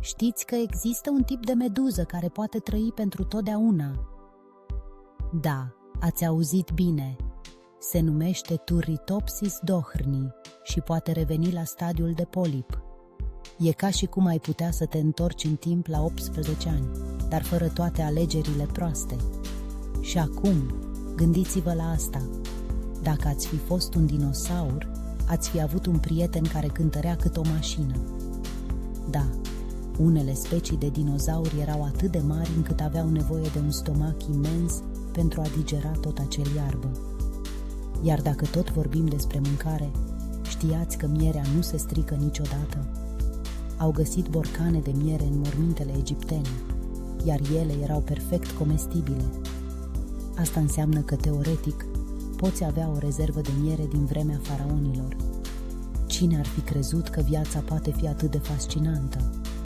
Știți că există un tip de meduză care poate trăi pentru totdeauna? Da, ați auzit bine. Se numește Turritopsis dohrni și poate reveni la stadiul de polip. E ca și cum ai putea să te întorci în timp la 18 ani, dar fără toate alegerile proaste. Și acum, gândiți-vă la asta. Dacă ați fi fost un dinosaur, ați fi avut un prieten care cântărea cât o mașină. Da, unele specii de dinozauri erau atât de mari încât aveau nevoie de un stomac imens pentru a digera tot acel iarbă. Iar dacă tot vorbim despre mâncare, știați că mierea nu se strică niciodată? Au găsit borcane de miere în mormintele egiptene, iar ele erau perfect comestibile. Asta înseamnă că, teoretic, poți avea o rezervă de miere din vremea faraonilor. Cine ar fi crezut că viața poate fi atât de fascinantă?